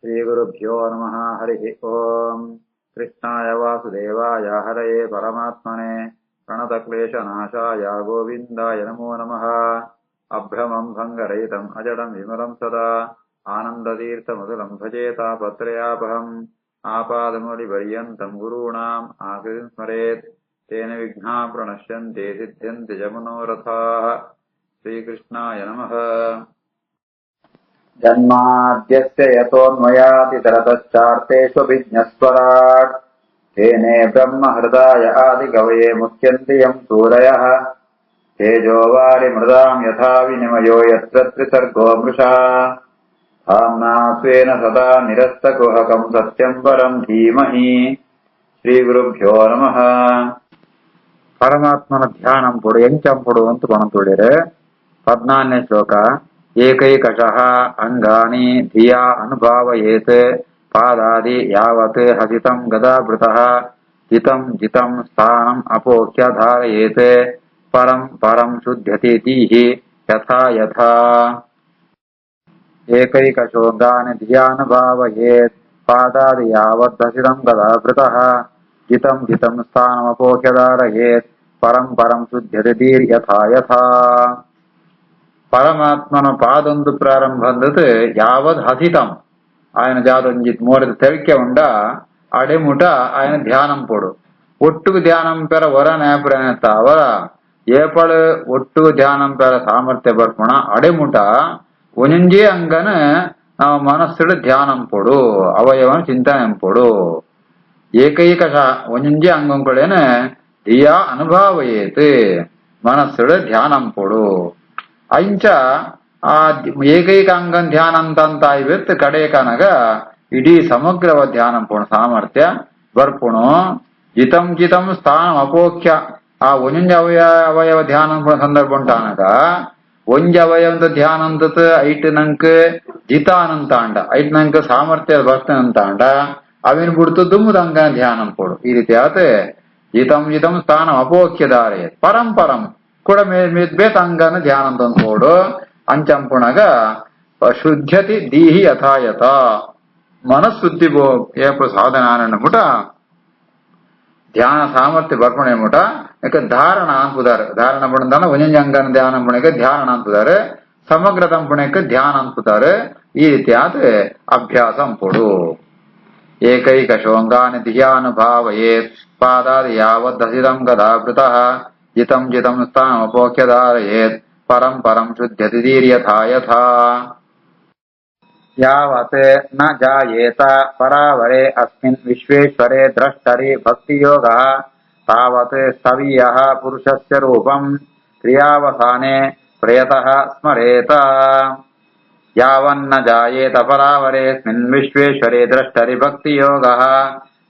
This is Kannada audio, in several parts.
श्रीगुरुभ्यो नमः। हरिः ओम्। कृष्णाय वासुदेवाय हरये परमात्मने प्रणतक्लेशनाशाय गोविन्दाय नमो नमः। अभ्रमम् भङ्गरहितम् अजडम् विमलम् सदा आनन्दतीर्थमधुरम् भजेतापत्रयापहम् आपादमौलिपर्यन्तम् गुरूणाम् आकृतिम् स्मरेत् तेन विघ्नाः प्रणश्यन्ते सिद्ध्यन्ति च मनोरथाः। श्रीकृष्णाय नमः। जन्माद्यस्य यतोऽन्वयातितरतश्चार्तेष्वभिज्ञस्वराट् तेने ब्रह्महृदाय आदिकवये मुह्यन्ति यम् सूरयः तेजोवारिमृदाम् यथा विनिमयो यत्र त्रिसर्गो मृषा धाम्ना स्वेन सदा निरस्तकुहकम् सत्यम् परम् धीमहि। ಶ್ರೀಗುರುಭ್ಯೋ ನಮಃ. ಪರಮಾತ್ಮನ ಧ್ಯಾನಂಪುಡು ಎಂಚಂಪುಡು ಅಂತ ಕೊಣತುಳಿರೆ 14ನೇ ಶ್ಲೋಕ. ಏಕೈಕಶಃ ಅಂಗಾನಿ ಧಿಯಾ ಅನುಭಾವಯೇತ್ ಪಾದಾದಿ ಯಾವತ್ ಹಸಿತಂ ಗದಾಭೃತಃ ಹಿತಂ ಜಿತಂ ಸ್ಥಾನಂ ಅಪೋಕ್ಷ್ಯ ಧಾರಯೇತ್ ಪರಂ ಪರಂ ಶುದ್ಧ್ಯತಿ ತೀಹಿ ಯಥಾ ಯಥಾ. ಏಕೈಕಶೋಂಗಾನಿ ಧಿಯಾನುಭಾವಯೇತ್ ಪಾದಾದಿ ಯಾವತ್ ಹಸಿತಂ ಗದಾಭೃತಃ ಹಿತಂ ಜಿತಂ ಸ್ಥಾನಮಪೋಕ್ಷ್ಯ ಧಾರಯೇತ್ ಪರಂ ಪರಂ ಶುದ್ಧ್ಯತಿ ಯಥಾ ಯಥಾ. పరమాత్మన పాదొందు ప్రారంభందత్ యావద్ హసితం ఆయన జాతంజిత్ మోరద ತೆವಿಕೆ ಉಂಡ ಅಡೆಮುಟ ఆయన ಧ್ಯಾನಂ ಪೊಡು ಒಟ್ಟುಗು ಧ್ಯಾನಂ ಪೆರ ವರನ ಪ್ರಣತ ಅವರ ಏಪಳು ಒಟ್ಟುಗು ಧ್ಯಾನಂ ಪೆರ ಸಾಮರ್ಥ್ಯ ಬರ್ಪಣ ಅಡೆಮುಟ ಒಂಜೇ ಅಂಗನ ನಾವು ಮನಸ್ಸುಡು ಧ್ಯಾನಂ ಪೊಡು ಅವಯವನ ಚಿಂತನೆ ಪೊಡು. ಏಕೈಕಶ ಒಂಜೇ ಅಂಗಂಗಳೇನ ಧಿಯಾ ಅನುಭಾವಯೇತ್ ಮನಸ್ಸುಡು ಧ್ಯಾನಂ ಪೊಡು. ಅಂಚ ಆ ಏಕೈಕ ಅಂಗನ್ ಧ್ಯಾನ ಅಂತ ಇವತ್ತು ಕಡೆ ಕನಗ ಇಡೀ ಸಮಗ್ರವ ಧ್ಯಾನ ಪೋಣ ಸಾಮರ್ಥ್ಯ ಬರ್ಪುಣು. ಜಿತಂ ಜಿತಂ ಸ್ಥಾನ ಅಪೋಖ್ಯ ಆ ಒಂಜ ಅವಯವ ಧ್ಯಾನ ಪೋಣ ಸಂದರ್ಭ ಉಂಟಾನಗ ಒಂಜ ಅವಯವದ ಧ್ಯಾನ ಅಂತ ಐಟ್ ನಂಕ ಜಿತಾನಂತ ಅಂಡ ಐಟ್ ನಂಕ ಸಾಮರ್ಥ್ಯ ಬರ್ತನಂತ ಅಂಡ ಅವಿನ ಬಿಡ್ತು ದುಮ್ಮದ ಅಂಗನ ಧ್ಯಾನ ಪೋಡು. ಈ ರೀತಿ ಆತ ಜಿತಂ ಜಿತಂ ಸ್ಥಾನ ಅಪೋಖ್ಯದಾರೆ ಪರಂ ಪರಂ ಕೂಡ ಬೇತ ಅಂಗನ ಧ್ಯಾನ ತಂದ್ಕೋಡು ಅಂಚಂಪುಣಗ ಶುದ್ಧತಿ ದೀಹಿ ಯಥಾಯಥ ಮನಃಶುದ್ಧಿ ಏಪ ಸಾಧನ ಮುಟ ಧ್ಯಾನ ಸಾಮರ್ಥ್ಯ ಬರ್ಪಣೆ ಮುಟ ಯಾಕ ಧಾರಣ ಅಂಪುದಾರೆ ಧಾರಣ ಪುಣದಾನ ಒಂಜ ಅಂಗನ ಧ್ಯಾನ ಪುಣಕ್ಕೆ ಧ್ಯಾನ ಅಂಪುದಾರೆ ಸಮಗ್ರ ತಂಪುಣಕ್ಕೆ ಧ್ಯಾನ ಅಂಪುದಾರೆ. ಈ ರೀತಿ ಆದ ಅಭ್ಯಾಸ ಅಂಪುಡು. ಏಕೈಕ ಶೋಂಗಾನಿ ಧಿಯಾನುಭಾವಯೇತ್ ಪಾದಾದಿ ಯಾವದ್ ಹಸಿತಂ ಗದಾಭೃತಃ ಜಿತಂ ಜಿತಂ ಸ್ಥಾನಮಪೋಕ್ಷ್ಯ ಧಾರಯೇತ್ ಪರಂ ಪರಂ ಶುದ್ಧ್ಯತಿ ಯಥಾ ಯಥಾ. ಯಾವತ್ ನ ಜಾಯೇತ ಪರಾವರೆ ಅಸ್ಮಿನ್ ವಿಶ್ವೇಶ್ವರೆ ದ್ರಷ್ಟರಿ ಭಕ್ತಿಯೋಗಃ ತಾವತ್ ಸ್ಥವೀಯಃ ಪುರುಷಸ್ಯ ರೂಪಂ ಕ್ರಿಯಾವಸಾನೆ ಪ್ರಯತಃ ಸ್ಮರೇತ. ಯಾವನ್ನ ಜಾಯೇತ ಪರಾವರೆ ಅಸ್ಮಿನ್ ವಿಶ್ವೇಶ್ವರೆ ದ್ರಷ್ಟರಿ ಭಕ್ತಿಯೋಗಃ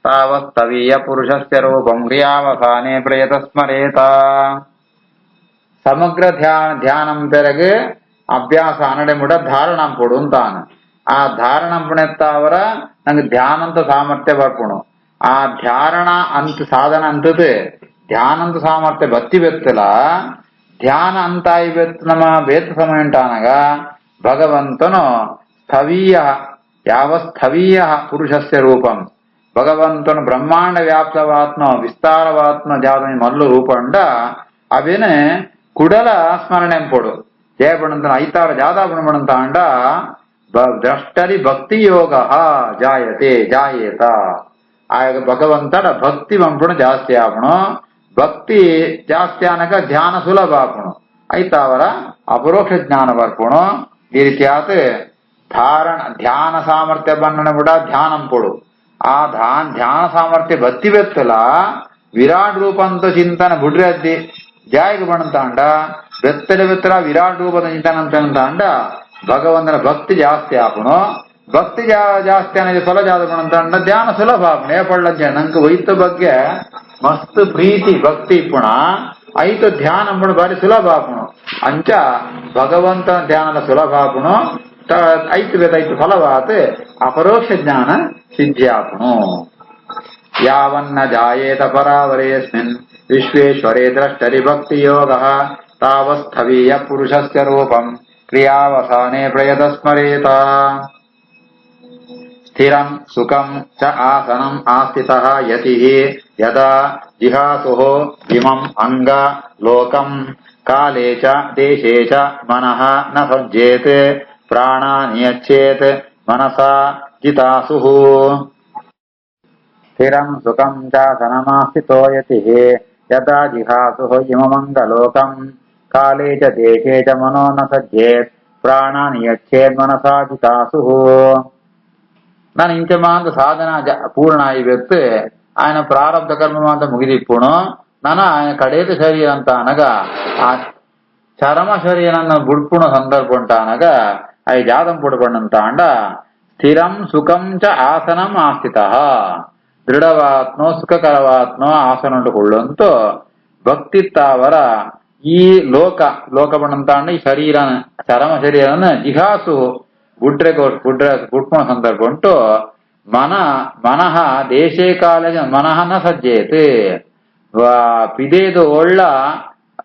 ತಾವಸ್ತವೀಯ ಪುರುಷಸ್ಯ ರೂಪಂ ಕ್ರಿಯಾವಸಾನೆ ಪ್ರಯತ ಸ್ಮರೇತ. ಸಮಗ್ರ ಧ್ಯಾನಂ ಪೆರಗೆ ಅಭ್ಯಾಸ ಅನಡೆಮುಡ ಧಾರಣಂ ಪೊಡು ಅಂತಾನ. ಆ ಧಾರಣಂ ಪುಣೆತ್ತ ಅವರ ನಂಗೆ ಧ್ಯಾನ ಅಂತ ಸಾಮರ್ಥ್ಯ ಬರ್ಪುಣು. ಆ ಧ್ಯಾನ ಅಂತ ಸಾಧನ ಅಂತದೆ ಧ್ಯಾನ ಅಂತ ಸಾಮರ್ಥ್ಯ ಬತ್ತಿ ಬೆತ್ತಲ ಧ್ಯಾನ ಅಂತ ಇವತ್ತು ನಮ್ಮ ಬೇತ ಸಮಯ ಉಂಟಾನಗ ಭಗವಂತನು ಸ್ಥವೀಯ ಯಾವ ಸ್ಥವೀಯ ಪುರುಷಸ್ಯ ರೂಪಂ ಭಗವಂತನು ಬ್ರಹ್ಮಾಂಡ ವ್ಯಾಪ್ತವಾತ್ಮ ವಿಸ್ತಾರವಾತ್ಮ ಜಾತ ಮಲ್ಲು ರೂಪಂಡ ಅವೇನೆ ಕುಡಲ ಸ್ಮರಣೆ ಪೊಡು ಜಯಪಣಂತನ ಐತಾರ ಜಾತಾಪಣಂತ ಅಂಡ ದ್ರಷ್ಟರಿ ಭಕ್ತಿ ಯೋಗ ಜಾಯತೆ ಜಾಯೇತ. ಆಗ ಭಗವಂತನ ಭಕ್ತಿ ಬಂಪುಣ ಜಾಸ್ತಿ ಆಪಣು ಭಕ್ತಿ ಜಾಸ್ತಿ ಆನಕ ಧ್ಯಾನ ಸುಲಭ ಆಪಣು ಐತಾವರ ಅಪರೋಕ್ಷ ಜ್ಞಾನ ಬರ್ಪುಣು. ಈ ರೀತಿ ಆತ ಧಾರಣ ಧ್ಯಾನ ಸಾಮರ್ಥ್ಯ ಬಣ್ಣನ ಬಿಡ ಧ್ಯಾನಂ ಪೊಡು. ಆ ಧ್ಯಾನ ಸಾಮರ್ಥ್ಯ ಬತ್ತಿ ಬೆತ್ತಲ ವಿರಾಟ್ ರೂಪ ಅಂತ ಚಿಂತನೆ ಬುಡ್ರಿ ಅದ್ದಿ ಜಾಯಿಗೆ ಬಣ್ಣಂತಾಂಡ ಬೆತ್ತಲೆ ಬೆತ್ತಲ ವಿರಾಟ್ ರೂಪದ ಚಿಂತನೆ ಅಂತಂದ ಭಗವಂತನ ಭಕ್ತಿ ಜಾಸ್ತಿ ಆಪಣು. ಭಕ್ತಿ ಜಾಸ್ತಿ ಅನ್ನೋದು ಫಲ ಜಾದ ಬಣ್ಣಂತಾಂಡ ಧ್ಯಾನ ಸುಲಭ ಆಪಣು. ಏಪಳ್ಳ ನಂಗೆ ವೈತ ಬಗ್ಗೆ ಮಸ್ತ್ ಪ್ರೀತಿ ಭಕ್ತಿ ಪುಣ ಐತು ಧ್ಯಾನ ಅಂಬಣ ಬಾರಿ ಸುಲಭ ಆಪಣು. ಅಂಚ ಭಗವಂತನ ಧ್ಯಾನದ ಸುಲಭ ಆಪಣು ಐತು ಬೇತೈತು ಫಲವಾತ ಅಪರೋಕ್ಷ ಜ್ಞಾನ ಸಿದ್ಧಿಯಾಪಣು. ಯಾವನ್ನ ಜಾಯೇತ ಪರಾವರೇಸ್ಮಿನ್ ವಿಶ್ವೇಶ್ವರೇ ದ್ರಷ್ಟರಿ ಭಕ್ತಿಯೋಗಃ ತಾವಸ್ಥವೀಯ ಪುರುಷಸ್ಯ ರೂಪಂ ಕ್ರಿಯಾವಸಾನೆ ಪ್ರಯತ ಸ್ಮರೇತ. ಸ್ಥಿರಂ ಸುಖಂ ಚ ಆಸನಂ ಆಸ್ಥಿತಃ ಯತಿಃ ಯದಾ ಜಿಹಾಸುಃ ಇಮಂ ಅಂಗ ಲೋಕಂ ಕಾಲೇ ಚ ದೇಶೇ ಚ ಮನಃ ನ ಸಜ್ಜೇತ್ ಪ್ರಾಣಾನ್ ಯಚ್ಚೇತ್ ಮನಸಾ ಜಿತಾಸುಃ ಸ್ಥಿರಂ ಸುಖಂ ಚಾಸನಮಾಸ್ಥಿತೋ ಯತಿಃ ಯದಾ ಜಿಹಾಸುಃ ಇಮಮಂಗಲೋಕಂ ಕಾಲೇ ಚ ದೇಶೇ ಚ ಮನೋ ನ ಸಜ್ಜೇತ್ ಪ್ರಾಣಾನ್ ಯಚ್ಚೇತ್ ಮನಸಾ ಜಿತಾಸುಃ. ನಾನು ಇಂಚ ಮಾಂತ ಸಾಧನ ಪೂರ್ಣ ಆಯ್ತು, ఆయన ಪ್ರಾರಬ್ಧ ಕರ್ಮ ಮಾಂತ ಮುಗಿದಿಪ್ಪುಣು, ನಾನು ఆయన ಕಡೇತ ಶರೀರ ಅಂತ అనಗ ಆ ಚರಮ ಶರೀರನ ಬುಡ್ಪುಣ ಸಂದರ್ಭ ಉಂಟ అనಗ అవి జాతం పుడపడినంత అండ స్థిరం సుఖం చ ఆసనం ఆస్థిత ದೃಢವಾತ್ನೋ ಸುಖಕರವಾತ್ನೋ ಆಸನಂಟುಕೊಳ್ಳಂತೂ ಭಕ್ತಿತ್ತಾವರ ಈ ಲೋಕ ಬಂದಂತ ಅಂಡ ಈ ಶರೀರ ಚರಮ ಶರೀರನ ಜಿಹಾಸು ಗುಟ್ಪುಣ ಸಂದರ್ಭ ಉಂಟು ಮನಃ ದೇಶೇ ಕಾಲೇಜ ಮನಃ ನ ಸಜ್ಜೇತ್ ಪಿದೇದು ಒಳ್ಳ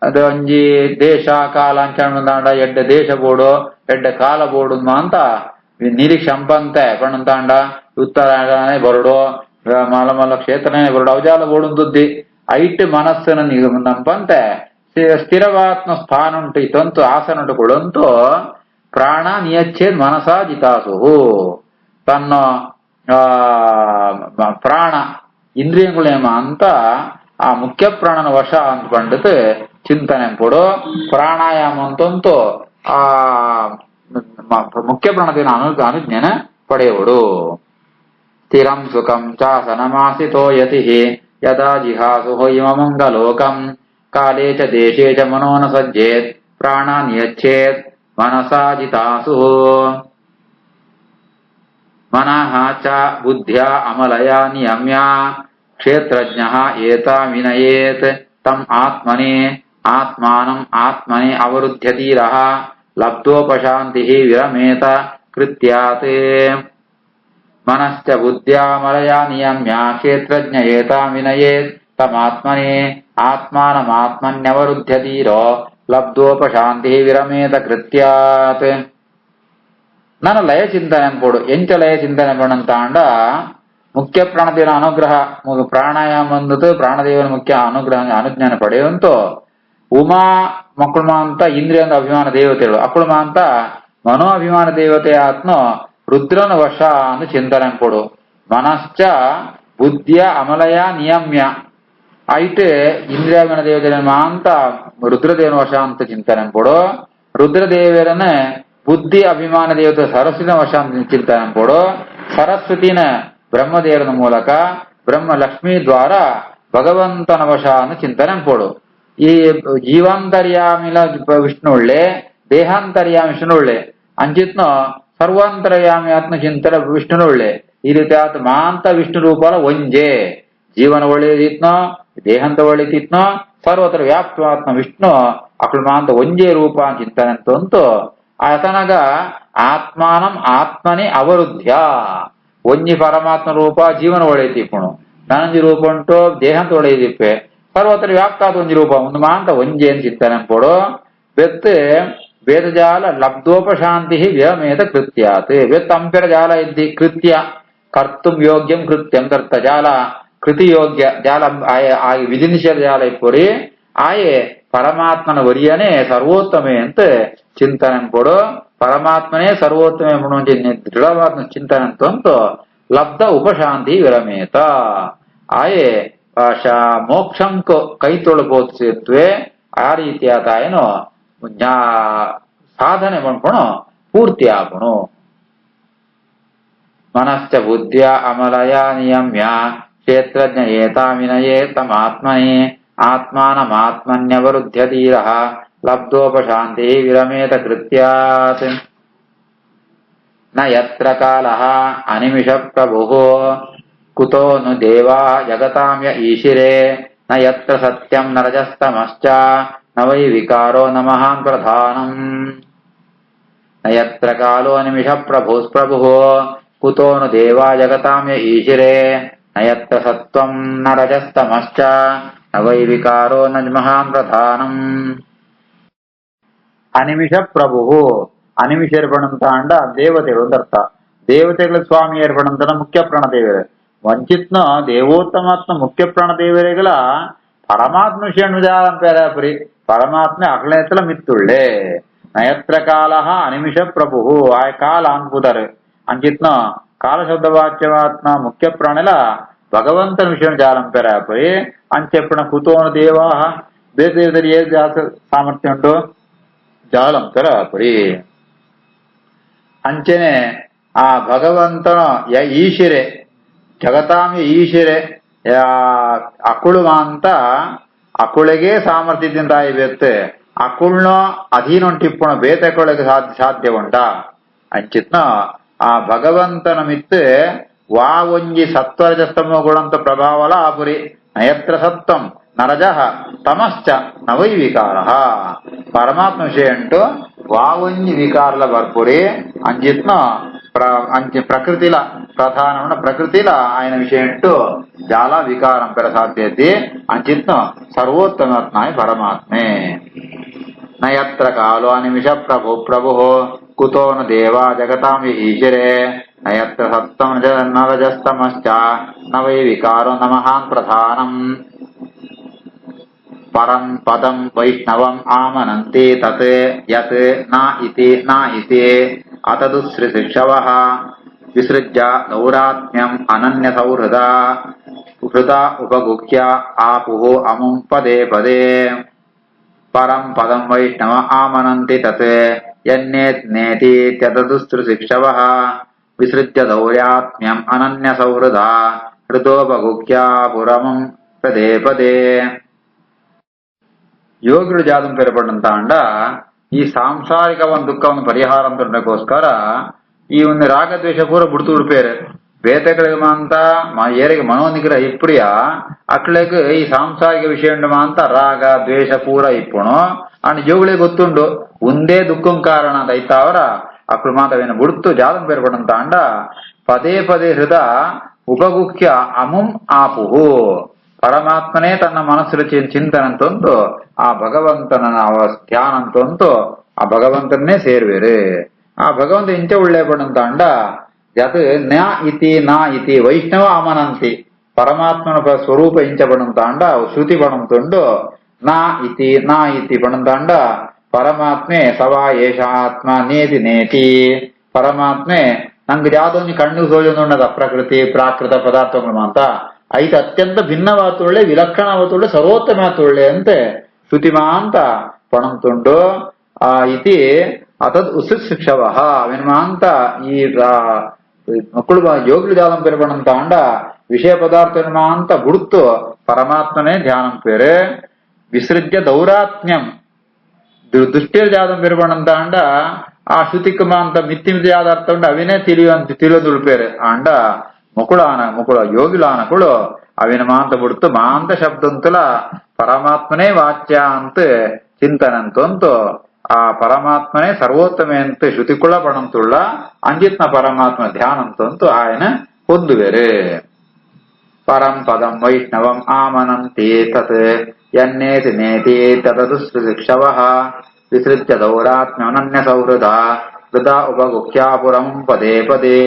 ಅದು ಒಂಜಿ ದೇಶ ಕಾಲ ಅಂಚಾಂಡ ಎಡ್ಡೆ ದೇಶ ಬೋಡು ಎಡ್ಡೆ ಕಾಲ ಬೋಡು ಅಂತ ನಿರೀಕ್ಷಂಪಂತೆ ಪಣ್ಣಂತಾಂಡ ಉತ್ತರಾಯಣನೇ ಬರಡು ಮಲಮಲ ಕ್ಷೇತ್ರನೇ ಬರಡು ಅವಜಾಲ ಬೋಡುದ್ದಿ ಐಟ್ ಮನಸ್ಸನ್ನ ನಂಪಂತೆ ಸ್ಥಿರವಾತ್ಮ ಸ್ಥಾನ ಉಂಟು ಇತ್ತಂತೂ ಆಸನ ಉಂಟುಕೊಳ್ಳಂತೂ ಪ್ರಾಣ ನಿಯಚ್ಛೇದ್ ಮನಸಾ ಜಿತಾಸು ತನ್ನ ಪ್ರಾಣ ಇಂದ್ರಿಯಗಳೇಮ ಅಂತ ಆ ಮುಖ್ಯ ಪ್ರಾಣನ ವಶ ಅಂತ ಪಂಡಿತ್ ಚಿಂತನೆ ಕೊಡು ಪ್ರಾಣಾಯಾಮ ಅಂತಂತೂ ಆ ಮುಖ್ಯ ಪ್ರಾಣದೇನ ಅನುಜ್ಞಾನ ಪಡೆಯುವುದು. ಸ್ಥಿರಂ ಸುಖಂ ಚಾಸನಮಾಸಿತೋ ಯತಿಃ ಯದಾ ಜಿಹಾಸುಃ ಇಮಮಂಗಲೋಕಂ ಕಾಲೇ ಚ ದೇಶೇ ಚ ಮನೋ ನ ಸಜ್ಜೇತ್ ಪ್ರಾಣಾನ್ ಯಚ್ಚೇತ್ ಮನಸಾ ಜಿತಾಸುಃ. ಮನಃ ಚ ಬುದ್ಧ್ಯಾ ಅಮಲಯಾ ನಿಯಮ್ಯ ಕ್ಷೇತ್ರಜ್ಞಃ ಏತಾಂ ವಿನಯೇತ್ ತಂ ಆತ್ಮನೇ ಆತ್ಮಾನಂ ಆತ್ಮನೇ ಅವರುಧ್ಯತೀರಃ ಲಬ್ಧೋಪಶಾಂತಿಃ ವಿರಮೇತ ಕೃತ್ಯಾತ್. ಮನಶ್ಚ ಬುದ್ಧ್ಯಾಮಲಯಾ ನಿಯಮ್ಯ ಕ್ಷೇತ್ರಜ್ಞ ಏತಾಂ ವಿನಯೇತ್ ತಮಾತ್ಮನೇ ಆತ್ಮಾನಮಾತ್ಮನ್ಯವರುಧ್ಯತೀರೋ ಲಬ್ಧೋಪಶಾಂತಿಃ ವಿರಮೇತ ಕೃತ್ಯಾತ್. ನಾನು ಲಯ ಚಿಂತನೆ ಅನ್ಕೊಡು ಎಂಚ ಲಯ ಚಿಂತನೆ ಪಡಂತಾಂಡ ಮುಖ್ಯ ಪ್ರಾಣದೇವನ ಅನುಗ್ರಹ ಪ್ರಾಣಾಯಾಮ ಬಂದತು ಪ್ರಾಣದೇವನ ಮುಖ್ಯ ಅನುಗ್ರಹ ಅನುಜ್ಞಾನ ಪಡೆಯುವಂತೂ ಉಮಾ ಮಕ್ಕಳು ಅಂತ ಇಂದ್ರಿಯ ಅಭಿಮಾನ ದೇವತೆಗಳು ಅಕ್ಕಳು ಅಂತ ಮನೋ ಅಭಿಮಾನ ದೇವತೆ ಆತ್ನೋ ರುದ್ರನ ವಶ ಅಂತ ಚಿಂತನೆ ಕೊಡು. ಮನಶ್ಚ ಬುದ್ಧಿಯ ಅಮಲಯ ನಿಯಮ್ಯ ಐಟ್ ಇಂದ್ರಿಯಾಭಿಮಾನ ದೇವತೆ ಅಂತ ರುದ್ರದೇವನ ವಶ ಅಂತ ಚಿಂತನೆ ಕೊಡು. ರುದ್ರದೇವರನ್ನ ಬುದ್ಧಿ ಅಭಿಮಾನ ದೇವತೆ ಸರಸ್ವತಿನ ವಶ ಅಂತ ಚಿಂತನೆ ಕೊಡು. ಸರಸ್ವತಿನ ಬ್ರಹ್ಮದೇವರ ಮೂಲಕ ಬ್ರಹ್ಮ ಲಕ್ಷ್ಮೀ ದ್ವಾರ ಭಗವಂತನ ವಶ ಅಂತ ಚಿಂತನೆ ಕೊಡು. ಈ ಜೀವಾಂತರ್ಯಾಮಿಲ ವಿಷ್ಣು ಒಳ್ಳೆ ದೇಹಾಂತರ್ಯಾಮಿ ವಿಷ್ಣು ಒಳ್ಳೆ ಅಂಚಿತ್ನೋ ಸರ್ವಾಂತರ್ಯಾಮಿ ಆತ್ಮ ಚಿಂತನ ವಿಷ್ಣುನ ಒಳ್ಳೆ ಈ ರೀತಿ ಆತ ಮಾಂತ ವಿಷ್ಣು ರೂಪಲ ಒಂಜೆ ಜೀವನ ಒಳ್ಳೆದಿತ್ನೋ ದೇಹಂತ ಒಳ್ಳೆದಿತ್ನೋ ಸರ್ವತ್ರ ವ್ಯಾಪ್ತವಾತ್ಮ ವಿಷ್ಣು ಅಕ್ಕಳು ಮಾಂತ ಒಂಜೆ ರೂಪ ಚಿಂತನೆ ಅಂತಂತೂ ಆತನಗ ಆತ್ಮಾನಂ ಆತ್ಮನೇ ಅವರುದ್ಧ್ಯ ಒಂಜಿ ಪರಮಾತ್ಮ ರೂಪ ಜೀವನ ಒಳ್ಳೆದಿಪ್ಪುಣು ನನಂಜಿ ರೂಪ ಉಂಟು ದೇಹಂತ ಒಳ್ಳೆದಿಪ್ಪೆ ಸರ್ವತ್ರ ವ್ಯಾಪ್ತಾದ ಒಂಜಿ ರೂಪ ಒಂದು ಮಾಂತ ಒಂಜೆ ಅಂತ ಚಿಂತನೆ ಕೊಡು. ಬೆತ್ ವೇದಜಾಲ ಲಬ್ಧೋಪಶಾಂತಿ ವಿರಮೇತ ಕೃತ್ಯಾತ್. ಬೆತ್ ಅಂಪೆರ ಜಾಲ ಇದ್ದಿ ಕೃತ್ಯ ಕರ್ತುಂ ಯೋಗ್ಯಂ ಕೃತ್ಯಂ ಕರ್ತ ಜಾಲ ಕೃತಿ ಯೋಗ್ಯ ಜಾಲ ಆಗಿ ವಿಧಿನಿಷೇಧ ಜಾಲ ಇಪ್ಪುರಿ ಆಯೆ ಪರಮಾತ್ಮನ ವರಿಯನೇ ಸರ್ವೋತ್ತಮೆ ಅಂತ ಚಿಂತನೆ ಕೊಡು. ಪರಮಾತ್ಮನೇ ಸರ್ವೋತ್ತಮೆ ಮುಂಚೆ ದೃಢವಾದ ಚಿಂತನೆ ಅಂತಂತೂ ಲಬ್ಧ ಉಪಶಾಂತಿ ವಿರಮೇತ ಆಯೆ ಮೋಕ್ಷಂ ಕೈ ತೊಳಬೋತ್ವೆ ಆ ರೀತಿಯಾದ ಏನು ಸಾಧನೆ ಮಾಡ್ಕೊಣು ಪೂರ್ತಿ ಆಗುಣು. ಮನಶ್ಚ ಬುದ್ಧಿಯ ಅಮಲಯ ನಿಯಮ್ಯ ಕ್ಷೇತ್ರಜ್ಞ ಏತಾಂ ವಿನಯೇತ್ ತಮಾತ್ಮನೇ ಆತ್ಮಾನಮಾತ್ಮನ್ಯವರುಧ್ಯತೀರಃ ಲಬ್ಧೋಪಶಾಂತಿ ವಿರಮೇತ ಕೃತ್ಯಾತ್. ನ ಯತ್ರ ಕಾಲಃ ಅನಿಮಿಷ ಪ್ರಭುಃ ಕುತೋ ನು ದೇವಾ ಜಗತಾಂ ಯ ಈಶಿರೇ ನ ಯತ್ರ ಸತ್ಯಂ ನ ರಜಸ್ತಮಶ್ಚ ನ ವೈ ವಿಕಾರೋ ನ ಮಹಾನ್ ಪ್ರಧಾನಂ. ನ ಯತ್ರ ಕಾಲೋ ನಿಮಿಷ ಪ್ರಭುಃ ಕುತೋ ನು ದೇವಾ ಜಗತಾಂ ಯ ಈಶಿರೇ ನ ಯತ್ರ ಸತ್ವಂ ನ ರಜಸ್ತಮಶ್ಚ ನ ವೈ ವಿಕಾರೋ ನ ಮಹಾನ್ ಪ್ರಧಾನಂ. ಅನಿಮಿಷ ಪ್ರಭು ಅನಿಮಿಷರು ಪಣಂತ ಅಂಡ ದೇವತೆಗಳು ಅಂತ ಅರ್ಥ. ದೇವತೆಗಳ ಸ್ವಾಮಿ ಏರ್ಪಡಂತನ ಮುಖ್ಯ ಪ್ರಾಣದೇವರೇ ವಂಚಿತ್ನ ದೇವೋತ್ತಮಾತ್ಮ ಮುಖ್ಯ ಪ್ರಾಣದೇವರೆಗಳ ಪರಮಾತ್ಮ ವಿಷಯ ಪೇರಾಪುರಿ ಪರಮಾತ್ಮ ಅಕ್ಳೇತಲ ಮಿತ್ತುಳ್ಳೆ ನಯತ್ರ ಕಾಲ ಅನಿಮಿಷ ಪ್ರಭು ಆಯ ಕಾಲ ಅನ್ಪುದರ್ ಅಂಚಿತ್ನ ಕಾಲ ಶಬ್ದವಾಚ್ಯವಾತ್ಮ ಮುಖ್ಯ ಪ್ರಾಣಲ ಭಗವಂತನ ವಿಷಯ ಜಾಲಂ ಪೇರಾಪುರಿ ಅಂಚೆಪ್ಪಣ ಕುತೋನ ದೇವಾ ಬೇರೆ ದೇವದಲ್ಲಿ ಏ ಜಾತ ಸಾಮರ್ಥ್ಯ ಉಂಟು ಜಾಲಂ ಪೇರಾಪುರಿ ಅಂಚೆನೆ ಆ ಭಗವಂತನ ಈಶಿರೆ ಜಗತಾಂಗ ಈಶಿರೆ ಅಕುಳು ಅಂತ ಅಕುಳಿಗೆ ಸಾಮರ್ಥ್ಯದಿಂದ ಬೇತ್ತೆ ಅಕುಳ್ನ ಅಧೀನೊಂಟಿಪ್ಪಣ ಬೇತೆಕೊಳಗೆ ಸಾಧ್ಯ ಉಂಟ ಅಂಚಿತ್ನ ಆ ಭಗವಂತನ ಮಿತ್ತು ವಾ ಒಂಜಿ ಸತ್ವರಜಸ್ತಮ ಗುಣಂತ ಪ್ರಭಾವಲ ಆಪುರಿ ನಯತ್ರ ಸತ್ವಂ ನರಜಃ ತಮಶ್ಚ ನವೈ ವಿಕಾರ ಪರಮಾತ್ಮ ವಿಷಯ ಉಂಟು ವಾ ಒಂಜಿ ವಿಕಾರಲ ಬರ್ಪುರಿ ಅಂಚಿತ್ನ అంచె ప్రకృతిల ప్రధానమైన ప్రకృతిల ఆయన విషయం చాలా వికారం పెర సాధ్యతే అంచిత్న సర్వోత్తమత్నాయ పరమాత్మే నయత్ర కాలో అనిమిష ప్రభు ప్రభు కుతో న దేవా జగతాం ఈశ్వరే నయత్ర సత్తం నరజస్తమశ్చ నవై వికారో నమహాన్ ప్రధానం పరం పదం వైష్ణవం ఆమనంతి తత్ యత్ నా ఇతి అతదుశ్రిశిక్షవః విసృజ్య దౌరాత్మ్యం అనన్య సౌహృద ఉపగుహ్య ఆపుః అముం పదే పదే పరం పదం వైష్ణవ ఆమనంతి తత్ యన్నేతి తదదుశ్రిశిక్షవః విసృజ్య దౌరాత్మ్యం అనన్య సౌహృద హృదోపగుహ్య పురమం పదే పదే ಯೋಗಿಗಳು ಜಾದಂ ಪೇರ್ಪಡಂತ ಅಂಡ ಈ ಸಾಂಸಾರಿಕ ಒಂದು ದುಃಖವನ್ನು ಪರಿಹಾರ ಅಂತಕ್ಕೋಸ್ಕರ ಈ ಒಂದು ರಾಗದ್ವೇಷ ಪೂರ ಬಿಡ್ತು ಉಡ್ಪೇರು ಬೇತೆಗಳಿಗೆ ಮಾಂತ ಏರಿಗೆ ಮನೋನಿಗ್ರಹ ಇಪ್ರಿಯ ಅಕ್ಳೆಗ್ ಈ ಸಾಂಸಾರಿಕ ವಿಷಯ ಉಂಡು ಮಾಂತ ರಾಗ ದ್ವೇಷ ಪೂರ ಇಪ್ಪುಣು ಅಂಡ್ ಯೋಗಳಿಗೆ ಗೊತ್ತುಂಡು ಒಂದೇ ದುಃಖಂ ಕಾರಣ ಅಂತ ಐತಾವರ ಅಕ್ಳು ಮಾತವೇನು ಬಿಡ್ತು ಜಾದಂ ಪೇರ್ಪಡಂತ ಅಂಡ ಪದೇ ಪದೇ ಹೃದ ಉಪಗುಖ್ಯ ಅಮುಂ ಆಪುಹು ಪರಮಾತ್ಮನೇ ತನ್ನ ಮನಸ್ಸು ಚಿಂತನಂತೊಂದು ಆ ಭಗವಂತನ ಧ್ಯಾನಂತೊಂದು ಆ ಭಗವಂತನ್ನೇ ಸೇರ್ವೇರು ಆ ಭಗವಂತ ಇಂಚ ಒಳ್ಳೆ ಪಡಂತ ಅಂಡ ಯತ್ ನ ಇತಿ ವೈಷ್ಣವ ಅಮನಂತಿ ಪರಮಾತ್ಮನ ಸ್ವರೂಪ ಇಂಚ ಪಡಂತ ಅಂಡ ಶ್ರುತಿ ಪಡಂತೊಂಡು ನಾ ಇತಿ ಪಡಂತ ಅಂಡ ಪರಮಾತ್ಮೆ ಸವಾ ಏಷ ಆತ್ಮ ನೇತಿ ಪರಮಾತ್ಮೆ ನಂಗೆ ಯಾವ್ದೊಂದು ಕಣ್ಣು ಸೋಜೊಂದುಂಡದ ಪ್ರಕೃತಿ ಪ್ರಾಕೃತ ಪದಾರ್ಥಗಳು ಅಂತ ಐದು ಅತ್ಯಂತ ಭಿನ್ನವಾತೊಳ್ಳೆ ವಿಲಕ್ಷಣವಾತೊಳ್ಳೆ ಸರ್ವೋತ್ತಮಾತೊಳ್ಳೆ ಅಂತೆ ಶ್ರುತಿಮಾ ಅಂತ ಪಣಂತುಂಡು ಆ ಇತಿ ಅತದ್ ಉತ್ಸಿಕ್ಷವ ವಿನ್ಮಾ ಅಂತ ಈ ಮಕ್ಕಳು ಯೋಗ್ಲು ಜಾಲಂ ಪೇರ್ಪಡಂತ ಅಂಡ ವಿಷಯ ಪದಾರ್ಥ ವಿನ್ಮಾ ಅಂತ ಬುಡ್ತು ಪರಮಾತ್ಮನೇ ಧ್ಯಾನಂ ಪೇರೆ ವಿಸೃಜ್ಯ ದೌರಾತ್ಮ್ಯಂ ದುಷ್ಟಿಯ ಜಾದಂ ಪೇರ್ಪಡಂತ ಅಂಡ ಆ ಶ್ರುತಿಕಮ ಅಂತ ಮಿತ್ತಿ ಮಿತಿಯಾದ ಅರ್ಥ ಉಂಡು ಅವಿನೇ ತಿಳಿಯೋದುಳ್ಪೇರೆ ಅಂಡ ಮುಕುಳ ಯೋಗಿಲಾನಕುಳು ಅವಿನ ಮಾಂತ ಬಿಡ್ತು ಮಾಂತ ಶಬ್ದಂತುಲ ಪರಮಾತ್ಮನೇ ವಾಚ್ಯ ಅಂತ ಚಿಂತನಂತಂತು ಆ ಪರಮಾತ್ಮನೇ ಸರ್ವೋತ್ತಮೆ ಅಂತ ಶ್ರುತಿಕುಳ ಪಣಂತುಳ್ಳ ಅಂಜಿತ್ನ ಪರಮಾತ್ಮ ಧ್ಯಾನಂತಂತು ಆಯನ ಹೊಂದುವೆರೆ ಪರಂ ಪದಂ ವೈಷ್ಣವಂ ಆಮನಂತಿ ತತ್ ಯನ್ನೇತಿ ನೇತಿ ತದದುಶ್ರಿಶಿಕ್ಷವಃ ವಿಸೃಜ್ಯ ದೌರಾತ್ಮ್ಯ ಅನನ್ಯ ಸೌಹೃದ ಹೃದಾ ಉಪಗುಖ್ಯಾಪುರಂ ಪದೇ ಪದೇ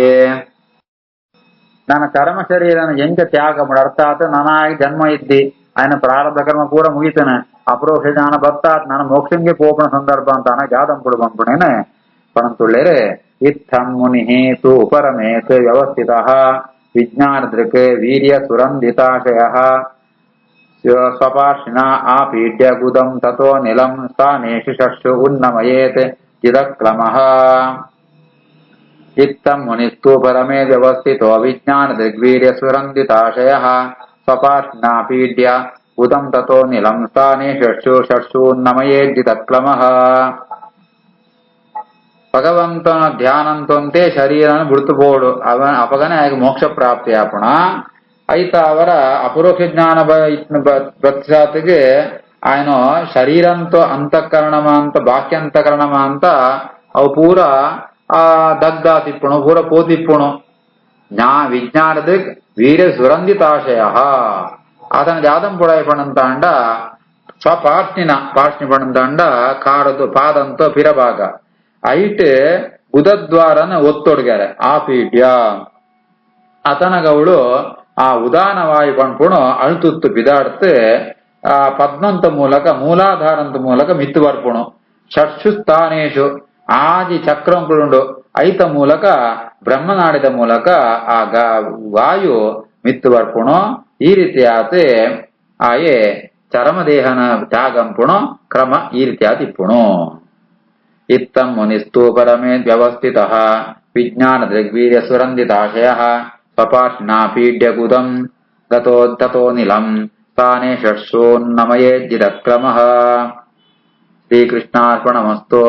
ನನ್ನ ಕರ್ಮ ಶರೀರನ ಎಂಕ ತ್ಯಾಗ ಮಾಡ ಅರ್ಥಾತ್ ನಾನಾಗಿ ಜನ್ಮ ಇದ್ದಿ ఆయన ಪ್ರಾರಬ್ಧ ಕರ್ಮ ಪೂರ ಮುಗಿತಾನೆ ಅಪರೋಕ್ಷ ಜ್ಞಾನ ಬತ್ತಾತ್ ನಾನು ಮೋಕ್ಷಂಗೆ ಪೋಪಣ ಸಂದರ್ಭ ಅಂತ ಜಾದಂಪುಡು ಬಂಪುಣೇನೆ ಪಣಂತುಳ್ಳೇರೆ ಇತ್ತಂ ಮುನಿ ತು ಉಪರಮೇತ್ ವ್ಯವಸ್ಥಿತ ವಿಜ್ಞಾನ ದೃಕ್ ವೀರ್ಯ ಸುರಂಧಿತಾಶಯ ಸ್ವಪಾರ್ಶಿನ ಆಪೀಡ್ಯ ಗುದಂ ತಥೋ ನಿಲಂ ಸ್ಥಾನೇಶು ಶಕ್ಷು ಉನ್ನಮಯೇತ್ ಚಿದಕ್ರಮಃ ಇತ್ತಂ ಮುನಿಸ್ತು ಪರಮೇ ವ್ಯವಸ್ಥಿತೋ ವಿಜ್ಞಾನ ದೃಗ್ವೀರ್ಯ ಸುರಂಧಿತಾಶಯ ಸ್ವಪಾರ್ಶಿನ ಪೀಡ್ಯ ಉದಂ ತಥೋ ನಿಲಂ ಸ್ಥಾನೇ ಷಟ್ಸೂನ್ನಮಯೇಜ್ಜಿತಕ್ರಮಃ ಭಗವಂತನ ಧ್ಯಾನಂತಂತೆ ಶರೀರನ ಬಿಡ್ತುಬೋಡು ಅವನ ಅಪಗನೆ ಆಗ ಮೋಕ್ಷ ಪ್ರಾಪ್ತಿ ಆಪಣ ಐತ ಅವರ ಅಪರೋಕ್ಷ ಜ್ಞಾನ ಬತ್ಸಾತಿಗೆ ఆయన ಶರೀರಂತೋ ಅಂತಃಕರಣಮ ಅಂತ ಬಾಕ್ಯಂತಕರಣಮ ಅಂತ ಅವು ಪೂರ ಆ ದಗ್ಧ ತಿಪ್ಪುಣು ಪೂರ ಪೋತಿಪ್ಪುಣು ವಿಜ್ಞಾನದ ವೀರ್ಯ ಸುರಂಧಿತಾಶಯ ಅದನ್ನ ಜಾದಂ ಪುಡಾಯ ಪಣಂತ ಅಂಡ ಸ್ವಪಾರ್ಷ್ಣಿ ಪಣಂತ ಅಂಡ ಕಾಡದು ಪಾದಂತೋ ಪಿರಭಾಗ ಐಟ್ ಉದದ್ವಾರನ ಒತ್ತೊಡ್ಗ್ಯಾರ ಆಪೀಡ್ಯ ಅತನಗವಳು ಆ ಉದಾನ ವಾಯು ಪಣ್ಪುಣು ಅಳುತುತ್ತು ಬಿದಾಡ್ತು ಆ ಪದ್ಮಂತ ಮೂಲಕ ಮೂಲಾಧಾರಂತ ಮೂಲಕ ಮಿತ್ತು ಬರ್ಪುಣು ಷಟ್ಸು ಸ್ಥಾನೇಶು ಆದಿ ಚಕ್ರಂಕುಳುಂಡು ಐತ ಮೂಲಕ ಬ್ರಹ್ಮನಾಡಿದ ಮೂಲಕ ಆ ವಾಯು ಮಿತ್ತು ಬರ್ಪುಣು ಈ ರೀತಿ ಆತೆ ಆಯೆ ಚರಮದೇಹನ ತ್ಯಾಗಂಪುಣು ಕ್ರಮ ಈ ರೀತಿ ಆತಿಪ್ಪುಣು ಇತ್ತಂ ಮುನಿಸ್ತು ಪರಮೇ ವ್ಯವಸ್ಥಿತ ವಿಜ್ಞಾನ ದೃಗ್ವೀರ್ಯ ಸುರಂದಿತಾಶಯ ಸ್ವಪಾರ್ಷ್ಣಾ ಪೀಡ್ಯಗುದಂ ಗತೋ ನಿಲಂ ಸ್ಥಾನೇ ಷಟ್ಸೋನ್ನಮಯೇಜ್ಜಿದ ಕ್ರಮಃ ಶ್ರೀಕೃಷ್ಣಾರ್ಪಣಮಸ್ತು.